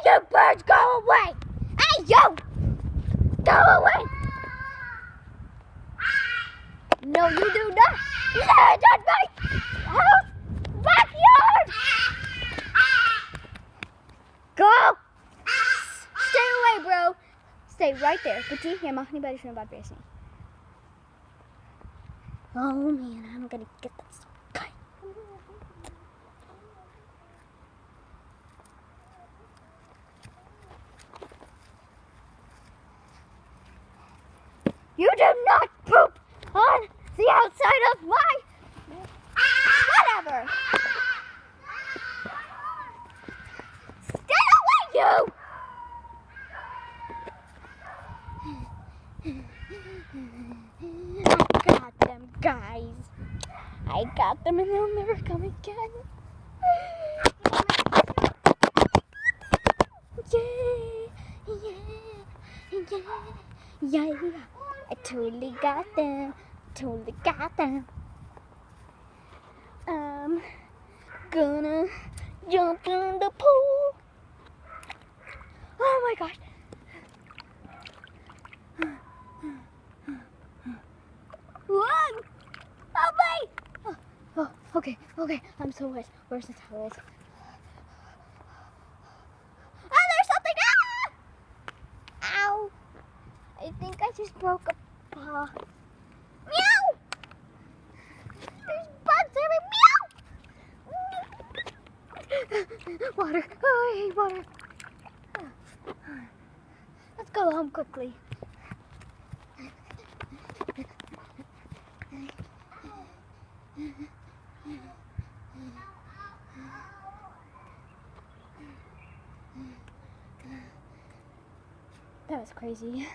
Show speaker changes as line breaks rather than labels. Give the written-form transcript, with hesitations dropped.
You birds, go away! Hey, you! Go away! No, you do not! Land on my house! Backyard! Go! Stay away, bro! Stay right there. Putih, yang mah ni baru sudah beres ni. Oh man, I'm gonna get this guy. You do not poop on the outside of my whatever. Stay away, you! I got them, guys. I got them, and they'll never come again. Yeah. I totally got them. Totally got them. I'm gonna jump in the pool. Oh my gosh. Run! Help me! Oh, okay. I'm so wet. Where's the towels? Oh, there's something! Ah! Ow! I think I just broke a paw. Meow! There's bugs everywhere. Meow! Water. Oh, I hate water. Let's go home quickly. That was crazy.